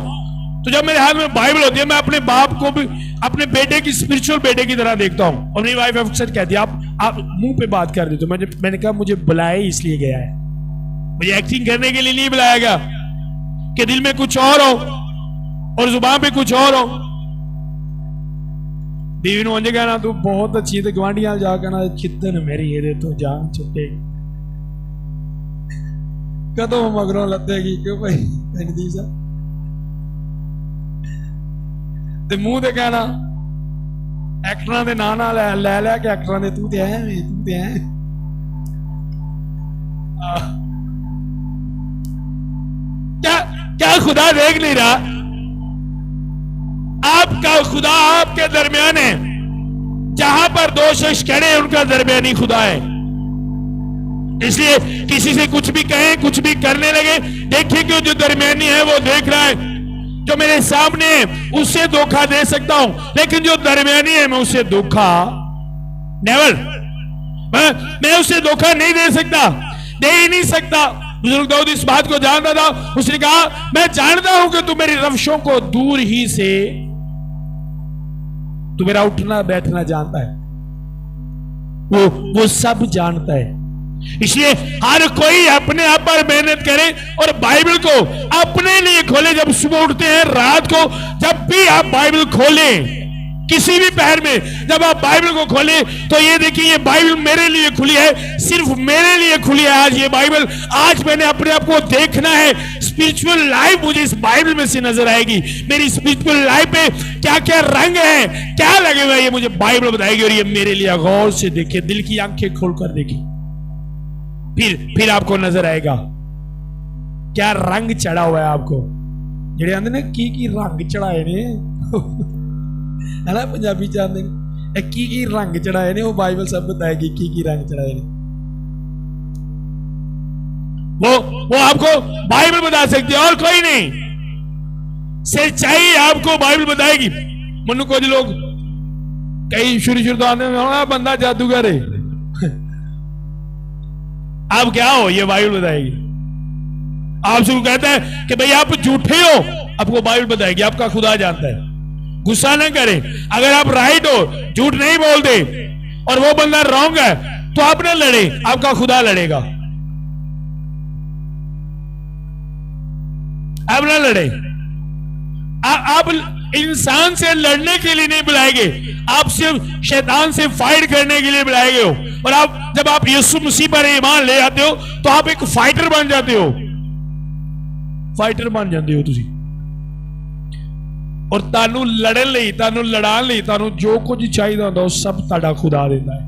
तो जब मेरे हाथ में बाइबल होती है मैं अपने बाप को भी अपने बेटे की स्पिरिचुअल बेटे की तरह देखता हूं। और मेरी वाइफ अक्सर कहती है आप मुंह पे बात कर देते हो। मैंने कहा मुझे बुलाया इसलिए गया है, मुझे एक्टिंग करने के लिए नहीं बुलाया गया कि दिल में कुछ और हो और जुबान पे कुछ और हो। बीवी ने कहना तू बहुत अच्छी, तो गवांढियां जाकर ना चित्तन मेरी ये तो जान छुट्टे कदों मगरों लतेगी, क्यों भाई दी सा ते मुंह ते कहना एक्टरां दे नां नाल लै लै के एक्टरां दे तू ते है क्या खुदा देख नहीं रहा? आपका खुदा आपके दरमियान है, जहां पर दो शख्स खड़े हैं उनका दरमियानी खुदा है। इसलिए किसी से कुछ भी कहें, कुछ भी करने लगे, देखिए कि जो दरमियानी है वो देख रहा है। जो मेरे सामने है उससे धोखा दे सकता हूं, लेकिन जो दरमियानी है मैं उससे धोखा नेवर, मैं उससे धोखा नहीं दे सकता, दे ही नहीं सकता। बुजुर्ग दाऊद इस बात को जानता था, उसने कहा मैं जानता हूं कि तू मेरी रविशों को दूर ही से, तू मेरा उठना बैठना जानता है, वो सब जानता है। इसलिए हर कोई अपने आप पर मेहनत करे और बाइबल को अपने लिए खोले। जब सुबह उठते हैं, रात को, जब भी आप बाइबल खोलें, किसी भी पहर में जब आप बाइबल को खोले तो ये देखिए ये बाइबल मेरे लिए खुली है, सिर्फ मेरे लिए खुली है आज ये बाइबल। आज मैंने अपने आप को देखना है, स्पिरिचुअल लाइफ मुझे इस बाइबल में से नजर आएगी। मेरी स्पिरिचुअल लाइफ पे क्या क्या रंग है, क्या लगे हुए, ये मुझे बाइबल बताएगी। और ये मेरे लिए गौर से देखिए, दिल की आंखें खोलकर देखिए, फिर आपको नजर आएगा क्या रंग चढ़ा हुआ है आपको। ਜਿਹੜੇ ਆਂਦੇ ਨੇ ਕੀ ਰੰਗ ਚੜਾਏ ਨੇ है ना, पंजाबी च आंदे ने की रंग चढ़ाए ने, वो बाइबल सब बताएगी की रंग चढ़ाए ने। वो आपको बाइबल बता सकती है और कोई नहीं। सच्चाई आपको बाइबल बताएगी। मनु कुछ लोग कई शुरू तो आते हैं बंदा जादूगर है, आप क्या हो ये बाइबल बताएगी। आप शुरू कहते हैं कि भाई आप झूठे हो, आपको बाइबल बताएगी, आपका खुदा जानता है। गुस्सा ना करें, अगर आप राइट हो, झूठ नहीं बोलते और वो बंदा रॉन्ग है तो आप ना लड़े, आपका खुदा लड़ेगा। आप ना लड़े। आप इंसान से लड़ने के लिए नहीं बुलाएंगे, आप सिर्फ शैतान से फाइट करने के लिए बुलाएंगे हो। और आप जब आप यीशु मसीह पर ईमान ले आते हो तो आप एक फाइटर बन जाते हो, फाइटर बन जाते हो तुसी। और तानू लड़न लई, तानू लड़ान लई, तानू जो कुछ चाहिए होता है सब ताड़ा खुदा देता है।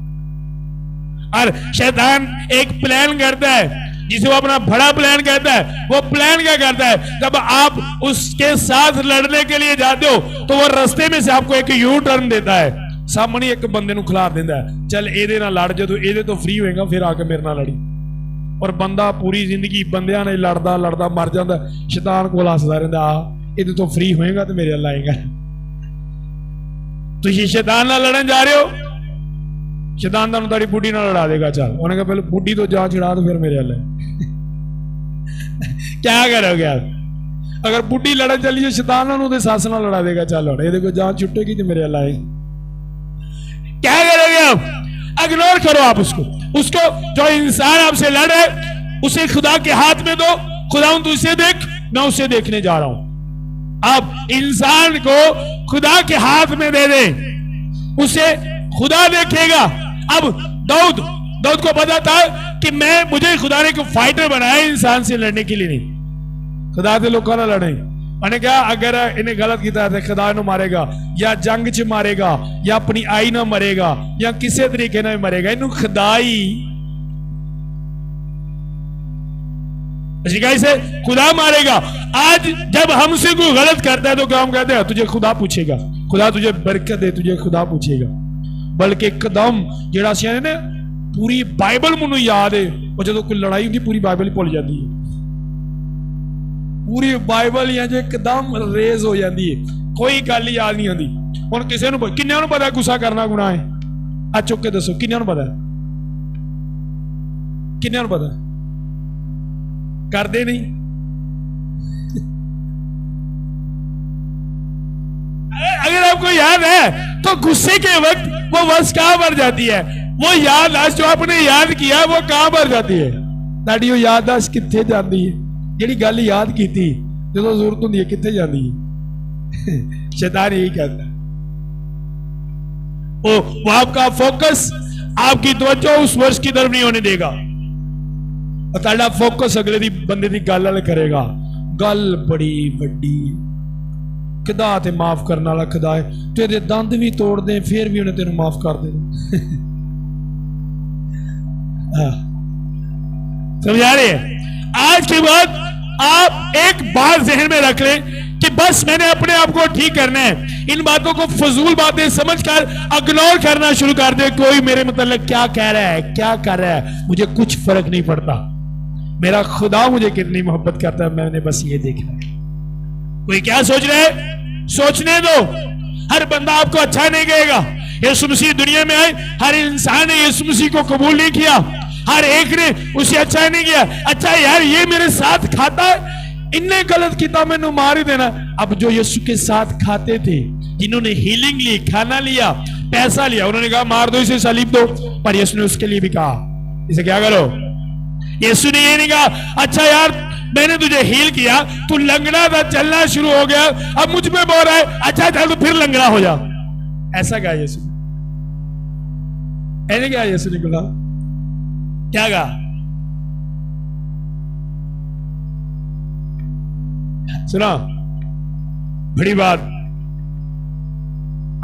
और शैतान एक प्लान करता है जिसे वो अपना बड़ा प्लान कहता है। वो प्लान क्या करता है, जब आप उसके साथ लड़ने के लिए जाते हो तो वो रास्ते में से आपको एक यू टर्न देता है, सामने एक बंदे नु खिलार देता है, चल एदे नाल लड़, जो एदे तो फ्री होएगा फिर आके मेरे नाल लड़ी। और बंदा पूरी जिंदगी बंदियां ने लड़दा लड़दा मर जाता, शैतान कोल हसदा रहंदा, आ एदे तो फ्री होएगा तो मेरे नाल आएगा। तुसीं शैतान नाल लड़न जा रहे हो, शैतान तुहानू ताड़ी बुढ़ी नाल लड़ा देगा। चल उन्हें कहा पहले बुढ़ी तो जा छिड़ा तो फिर मेरे नाल क्या करोगे आप? अगर बुढ़ी लड़न चलिए शैतान उन्हें सास नाल लड़ा देगा। चल और ये जान छुटेगी तो मेरे नाल आएगी। क्या करोगे आप? इग्नोर करो आप उसको जो इंसान आपसे लड़ रहा है उसे खुदा के हाथ में दो। खुदा तू इसे देख, मैं उसे देखने जा रहा हूं। आप इंसान को खुदा के हाथ में दे दे, उसे खुदा देखेगा। अब दाऊद को पता था कि मुझे खुदा ने एक फाइटर बनाया इंसान से लड़ने के लिए, नहीं खुदा से लोगों ना लड़े। मैंने कहा अगर इन्हें गलत किया तो खुदा इन्हें मारेगा, या जंग च मारेगा, या अपनी आई ना मरेगा, या किसी तरीके ना मरेगा। इन्हें खुदा ही से खुदा मारेगा। आज जब हमसे कोई गलत करता है तो क्या हम कहते हैं, तुझे खुदा पूछेगा, खुदा तुझे बरकत दे, तुझे खुदा पूछेगा। बल्कि कदम जेड़ा सी ने पूरी बाइबल मैनू याद है, और जो कोई लड़ाई होती पूरी बाइबल ही भुल जाती है, पूरी बाइबल या जो एकदम रेज हो जाती है, कोई गल याद नहीं आती। हुण किसी नूं किन्ने नूं पता गुस्सा करना गुनाह है? आ चुक के दसो किन्ने नूं पता? किन्ने नूं पता? करदे नहीं। अगर आपको याद है तो गुस्से के वक्त वो वर्ष कहां पर जाती है, वो याददाश्त जो आपने याद किया वो कहां पर जाती है? ताड़ी वो याददाश्त कित्थे जाती है? जेड़ी गल याद की थी जो जरूरत होंदी है कित्थे जाती है? शैतान यही कहता है। वो आपका फोकस, आपकी तवज्जो उस वर्ष की तरफ नहीं होने देगा, और ताड़ा फोकस अगले दी बंदे दी गल वाल करेगा। गल बड़ी वड्डी, खुदा ते माफ करने वाला खुदा है। तेरे दंद भी तोड़ दे फिर भी उन्हें तेन माफ कर देना। समझा रहे हैं? आज के बाद आप एक बात जहन में रख लें कि बस मैंने अपने आप को ठीक करना है। इन बातों को फजूल बातें समझकर इग्नोर करना शुरू कर दे। कोई मेरे मतलब क्या कह रहा है, क्या कर रहा है, मुझे कुछ फर्क नहीं पड़ता। मेरा खुदा मुझे कितनी मोहब्बत करता है, मैंने बस ये देखना है। कोई क्या सोच रहा है, सोचने दो। हर बंदा आपको अच्छा नहीं कहेगा। यीशु मसीह दुनिया में आए, हर इंसान ने यीशु मसीह को कबूल नहीं किया, हर एक ने उसे अच्छा नहीं किया। अच्छा यार ये मेरे साथ खाता है, इनने गलत किया, मैंने मार ही देना। अब जो यीशु के साथ खाते थे, जिन्होंने हीलिंग ली, खाना लिया, पैसा लिया, उन्होंने कहा मार दो इसे, सलीब दो। पर यीशु ने उसके लिए भी कहा इसे क्या करो। यीशु ने ये नहीं कहा अच्छा यार मैंने तुझे हील किया, तू लंगड़ा था, चलना शुरू हो गया, अब मुझ पे बोल रहा है अच्छा चल तो फिर लंगड़ा हो जा। ऐसा कहा यीशु ने? ऐसे क्या यीशु ने बोला? क्या कहा? सुना बड़ी बात,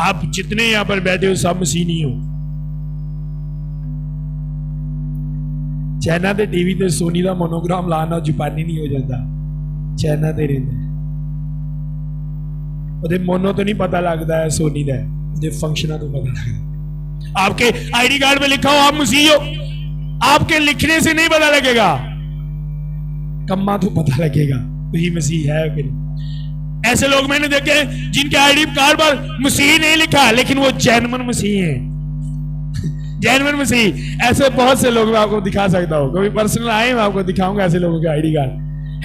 आप जितने यहां पर बैठे हो सब मसीह नहीं हो। चाइना के टीवी ते सोनी का मोनोग्राम लाना जापानी नहीं हो जाता, चाइना ते रहता। ਉਹਦੇ ਮੋਨੋ ਤੋਂ नहीं पता लगता है सोनी ਦਾ, ਉਹਦੇ फंक्शनों तो पता लगता है। आपके आईडी कार्ड में लिखा हो आप मसीही हो, आपके लिखने से नहीं पता लगेगा, कम्मा तो पता लगेगा वही मसीह है कि नहीं। ऐसे लोग मैंने देखे हैं जिनके आईडी कार्ड पर मसीही नहीं लिखा लेकिन वो जैनमन मसीही हैं। जैनमन मसीही, ऐसे बहुत से लोग मैं आपको दिखा सकता हूँ, कभी पर्सनल आए मैं आपको दिखाऊंगा ऐसे लोगों के आईडी कार्ड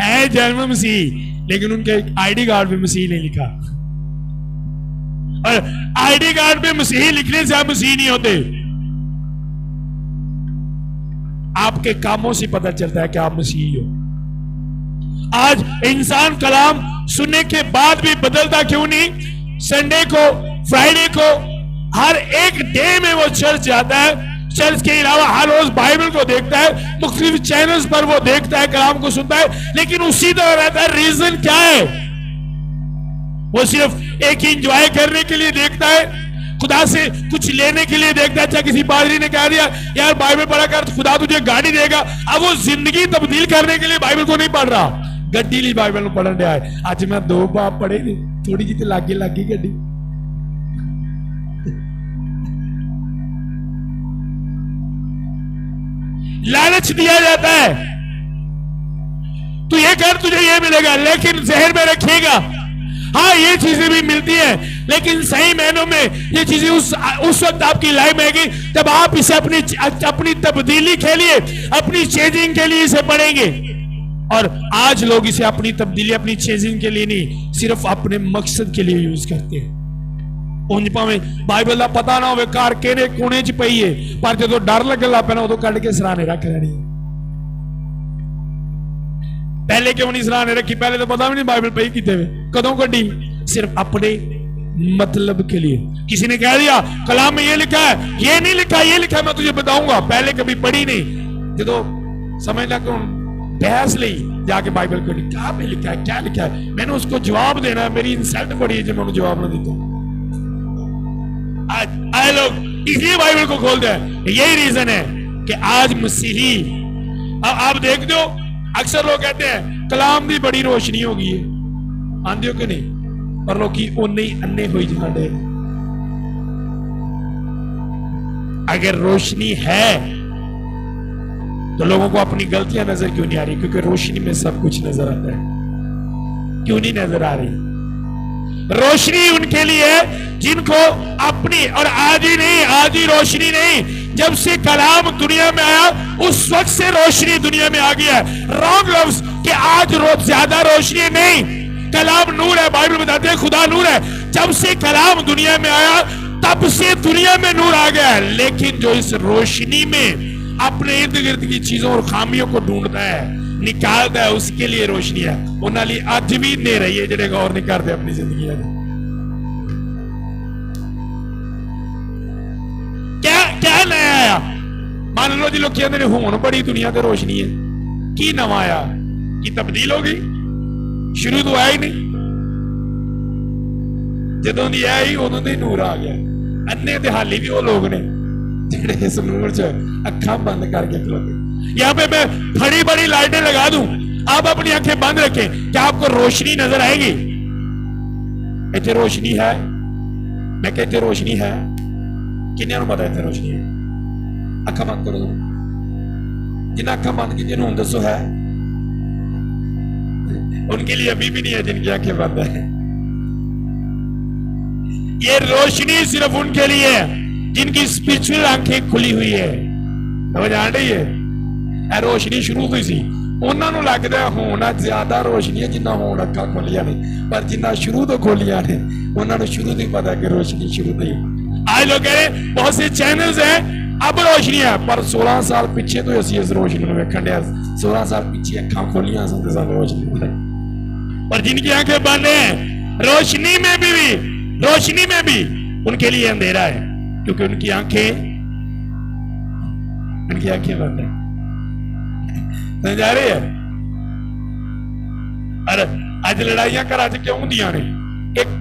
है जैनमन मसीही लेकिन उनके आईडी कार्ड पे मसीही नहीं लिखा। और आईडी कार्ड पे मसीही लिखने से आप मसीही नहीं होते, आपके कामों से पता चलता है कि आप मसीही हो। आज इंसान कलाम सुनने के बाद भी बदलता क्यों नहीं? संडे को, फ्राइडे को, हर एक डे में वो चर्च जाता है, चर्च के अलावा हर रोज बाइबल को देखता है, मुख्तलिफ चैनल्स पर वो देखता है, कलाम को सुनता है, लेकिन उसी तरह रहता है। रीजन क्या है? वो सिर्फ एक ही इंजॉय करने के लिए देखता है, खुदा से कुछ लेने के लिए देखता है। अच्छा किसी पादरी ने कह दिया यार बाइबल पढ़ा कर, खुदा तुझे गाड़ी देगा, अब वो जिंदगी तब्दील करने के लिए बाइबल को नहीं पढ़ रहा, गड्डी ली बाइबल पढ़ने आए। आज मैं 2 बाप पढ़े थे, थोड़ी जी तो लागे लागी गड्डी। लालच दिया जाता है, तू ये कर तुझे ये मिलेगा, लेकिन जहन में रखिएगा हाँ ये चीजें भी मिलती है लेकिन सही मायनों में ये चीजें उस वक्त आपकी लाइफ में आएगी जब आप इसे अपनी तब्दीली के लिए, अपनी चेंजिंग के लिए इसे पढ़ेंगे। और आज लोग इसे अपनी तब्दीली, अपनी चेंजिंग के लिए नहीं, सिर्फ अपने मकसद के लिए यूज करते हैं। उंज भावें बाइबल का पता ना हो घर केरे कोने च पई है, पर जो डर लगन लग पैना उदों कढ़ के सराहने रख लेनी। पहले क्यों नहीं सराहने रखी? पहले तो पता भी नहीं बाइबल पई किते वे, कदों कड्डी? सिर्फ अपने मतलब के लिए। किसी ने कह दिया कलाम में ये लिखा है, ये नहीं लिखा, ये लिखा है, मैं तुझे बताऊंगा, पहले कभी पढ़ी नहीं, जो समझ लग बहस ली जाके बाइबल को क्या में लिखा है, क्या लिखा है, मैंने उसको जवाब देना है, मेरी इंसल्ट पड़ी है जब मैं जवाब ना देता। आज आए लोग इसलिए बाइबल को खोलते हैं, यही रीजन है कि आज मसीही, आप देख दो अक्सर लोग कहते हैं कलाम की बड़ी रोशनी हो गई है, आंदे हो कि नहीं, पर लोग उन्ने ही अन्ने हुई जाते। अगर रोशनी है तो लोगों को अपनी गलतियां नजर क्यों नहीं आ रही? क्योंकि रोशनी में सब कुछ नजर आता है। क्यों नहीं नजर आ रही? रोशनी उनके लिए जिनको अपनी, और आज ही नहीं, आज ही रोशनी नहीं, जब से कलाम दुनिया में आया उस वक्त से रोशनी दुनिया में आ गया है। रॉन्ग लफ्ज कि आज रोज ज्यादा रोशनी नहीं, कलाम नूर है, बाइबल बताते हैं खुदा नूर है। जब से कलाम दुनिया में आया तब से दुनिया में नूर आ गया है, लेकिन जो इस रोशनी में अपने इर्द गिर्द की चीजों और खामियों को ढूंढता है, निकालता है, उसके लिए रोशनी है। उन्होंने आज भी दे रही है जेडे गौर नहीं करते अपनी जिंदगी में। क्या नया आया? मान लो जी लोग कहते हैं हुण बड़ी दुनिया ते रोशनी है, की नवा आया? की तब्दील हो गई? शुरू तो आया ही नहीं, जदों दी आई उदों दी नूर आ गया। अन्ने ते हाली भी वो लोग ने जेडे इस नूर च अखां बंद करके खलोते। यहाँ पे मैं बड़ी बड़ी लाइटें लगा दूं, आप अपनी आंखें बंद रखें, क्या आपको रोशनी नजर आएगी? इतने रोशनी है, मैं कहते रोशनी है, किन्ने पता इतने रोशनी है? अखा बंद करो, जिन्हें अखा बंद की जिन्होंने दसो है, उनके लिए अभी भी नहीं है जिनकी आंखें बंद है। ये रोशनी सिर्फ उनके लिए है जिनकी स्पिरिचुअल आंखें खुली हुई है। समझ आ रही है? रोशनी शुरू हुई सी, उन्होंने लगता है होना ज्यादा रोशनी है जिन्ना होना अखा खोलिया ने, पर जिन्ना शुरू तो खोलिया ने उन्होंने शुरू तो पता कि रोशनी शुरू तो ही। आज लोग कह रहे बहुत से चैनल्स हैं अब रोशनी है, पर 16 साल पीछे तो असं इस रोशनी में वेखन दिया, 16 साल पीछे अखा खोलिया सन तो रोशनी मिले। पर जिनकी आंखें बंद है, रोशनी में भी उनके लिए अंधेरा है, क्योंकि उनकी आंखें बंद है। समझ आ रही है? अरे आज लड़ाइयां घर च क्यों होंदियां ने? एक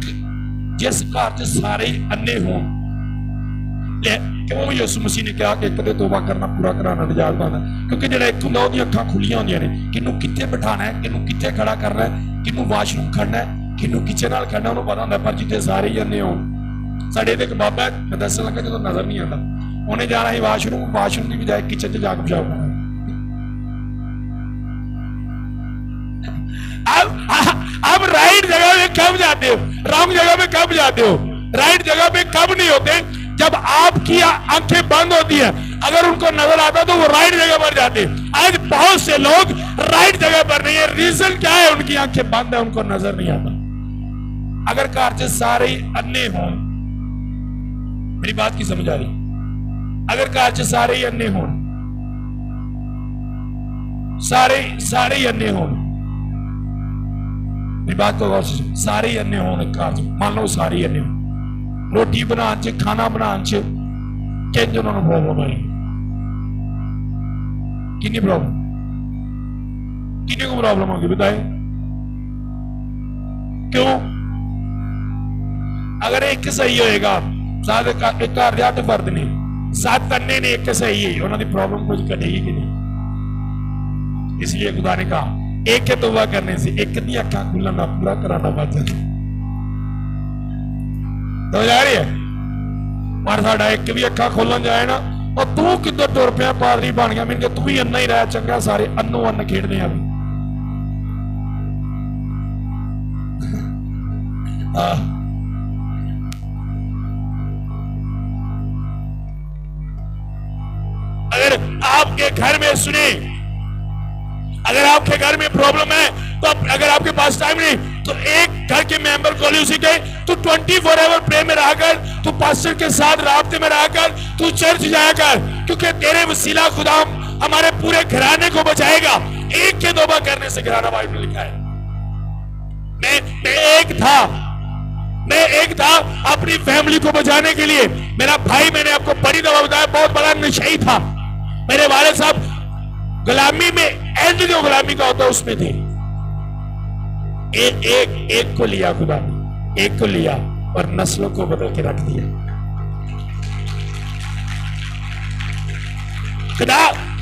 जिस घर च सारे अन्ने हों, क्यों यीशु मसीह ने कहा कि कदे तौबा करना पूरा कराना नजायज बनदा? क्योंकि जेड़ा एक हुंदा ओहदी अखां खुलियां होंदियां ने, किनू कित्थे बिठाना है, किनू कित्थे खड़ा करना है, किनू वाशरूम खड़ना है, किनू किचे नाल खड़ना उन्होंने पता होंगे, पर जितने सारे ही अन्ने हो। साडे इत्थे एक बाबा है, मैं दसन लगा जो नजर नहीं आता, उन्हें जाना ही वाशरूम की बजाय किचन च जाके पेशाब करना। अब राइट जगह पे कब जाते हो, रॉन्ग जगह पे कब जाते हो? राइट जगह पे कब नहीं होते? जब आपकी आंखें बंद होती है, अगर उनको नजर आता तो वो राइट जगह पर जाते। आज बहुत से लोग राइट जगह पर नहीं है। रीजन क्या है? उनकी आंखें बंद है, उनको नजर नहीं आता। अगर घर च सारे ही अन्ने हों, मेरी बात की समझ आ रही? अगर घर च सारे ही अन्ने हों, सारे ही अन्ने हों, मेरी बात को गौर से सुनो, सारे ही अन्ने हों घर च, मान लो सारे ही अन्ने हों, रोटी बनाने च, खाना बनाने च किंज उन्होंने प्रॉब्लम आई? कितनी प्रॉब्लम, कितने को प्रॉब्लम होगी बताए? क्यों? अगर एक सही होएगा, साथ घर दे 8 फर्द ने, 7 अन्ने ने, एक सही है, उन्होंने प्रॉब्लम कुछ कटेगी कि नहीं? इसलिए खुदा ने कहा एक के तौबा करने से एक दी अखा खुलना पूरा कराना बच जाता। तो जा रही है, पर साडा एक भी अखा खोलन जाए ना, और तू किधर तुर पिया पादरी बन गया, मैंने तू भी अन्ना ही रहा, चंगा सारे अन्नो अन्न खेड़ने अभी। अगर आपके घर में सुने, अगर आपके घर में प्रॉब्लम है, तो अगर आपके पास टाइम नहीं, तो एक घर के मेंबर को उसी के तू 24 आवर प्रे में रहकर, तू पास्टर के साथ राब्ते में रहकर, तू चर्च जाया कर, क्योंकि तेरे वसीला खुदा हमारे पूरे घराने को बचाएगा। एक के तौबा करने से घराना बाइबल में लिखा है। मैं एक था अपनी फैमिली को बचाने के लिए। मेरा भाई, मैंने आपको बड़ी दफा बताया, बहुत बड़ा नशई था। मेरे वालिद साहब गुलामी में, एंड जो गुलामी का होता है उसमें थे। एक को लिया खुदा ने, एक को लिया और नस्लों को बदल के रख दिया। खुदा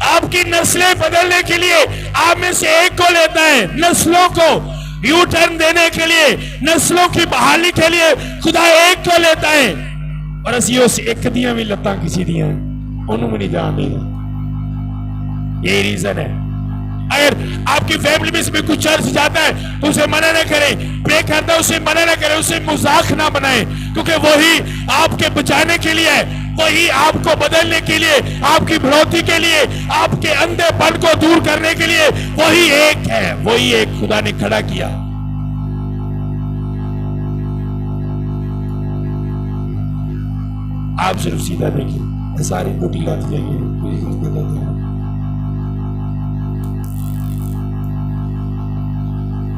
आपकी नस्लें बदलने के लिए आप में से एक को लेता है, नस्लों को यू टर्न देने के लिए, नस्लों की बहाली के लिए खुदा एक को लेता है। और असी उस एक दियां भी लत्तां किसी दियां उन्होंने नहीं जान देगा। यही रीजन है। अगर आपकी फैमिली में से कुछ चर्च जाता है तो उसे मना ना करें, प्रे करता है उसे मना ना करें, उसे मजाक ना बनाएं, क्योंकि वही आपके बचाने के लिए है, वही आपको बदलने के लिए, आपकी बढ़ोतरी के लिए, आपके अंधेपन को दूर करने के लिए वही एक है, वही एक खुदा ने खड़ा किया। आप सिर्फ सीधा देखिए, सारी बूटी लाती जाइए।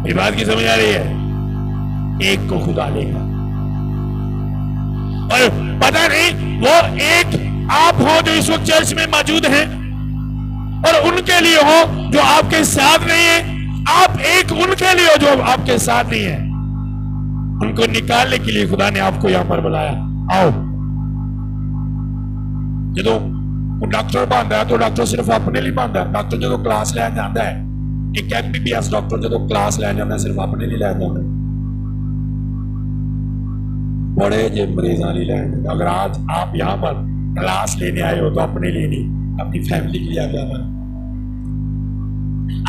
ये बात की समझ आ रही है? एक को खुदा लेगा, और पता नहीं वो एक आप हो जो इस वक्त चर्च में मौजूद हैं, और उनके लिए हो जो आपके साथ नहीं है, आप एक उनके लिए हो जो आपके साथ नहीं है। उनको निकालने के लिए खुदा ने आपको यहां पर बुलाया। आओ। जो डॉक्टर बनता है तो डॉक्टर सिर्फ अपने लिए बनता है। डॉक्टर जो क्लास लैन जाता है, एक MBBS डॉक्टर जो क्लास लैन जाता है सिर्फ अपने लिए लैन जाता है, बड़े जे मरीजों लिए लैन जाता। अगर आज आप यहाँ पर क्लास लेने आए हो तो अपने लिए नहीं, अपनी फैमिली के लिए आ गया।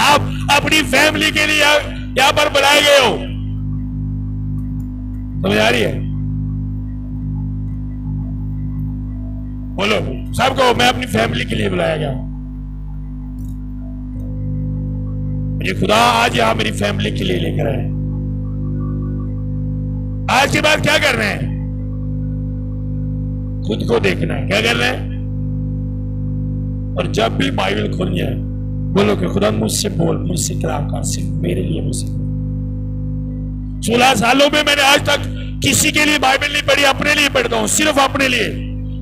आप अपनी फैमिली के लिए यहाँ पर बुलाए गए हो। समझ आ रही है? बोलो सबको, मैं अपनी फैमिली के लिए बुलाया गया। मुझे खुदा आज यहां मेरी फैमिली के लिए लेकर आए। आज के बाद क्या करना है? खुद को देखना है। क्या करना है? और जब भी बाइबल खोल जाए बोलो कि खुदा मुझसे बोल, मुझसे कलाम कर, सिर्फ मेरे लिए मुझसे। 16 सालों में मैंने आज तक किसी के लिए बाइबल नहीं पढ़ी, अपने लिए पढ़ता हूं, सिर्फ अपने लिए।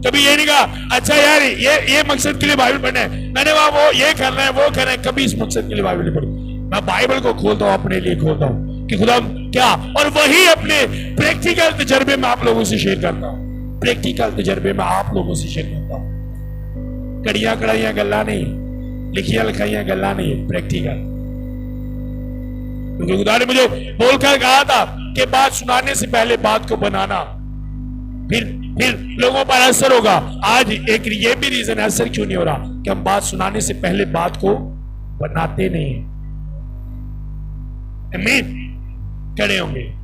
कभी ये नहीं कहा अच्छा यार ये मकसद के लिए बाइबल पढ़ना है, मैंने वहां वो ये करना है वो करना है, कभी इस मकसद के लिए बाइबल नहीं पढ़ी। मैं बाइबल को खोलता हूं, अपने लिए खोलता हूं कि खुदा क्या, और वही अपने प्रैक्टिकल तजर्बे में आप लोगों से शेयर करता हूं। प्रैक्टिकल तजर्बे में आप लोगों से शेयर करता हूं। कड़ियां कड़ाइयां गल्ला नहीं, लिखियां लिखाइयां गल्ला नहीं, प्रैक्टिकल। क्योंकि खुदा ने मुझे बोलकर कहा था के बाद सुनाने से पहले बात को बनाना, फिर लोगों पर असर होगा। आज एक ये भी रीजन असर क्यों नहीं हो रहा कि हम बात सुनाने से पहले बात को बनाते नहीं हैं। आमीन। खड़े होंगे।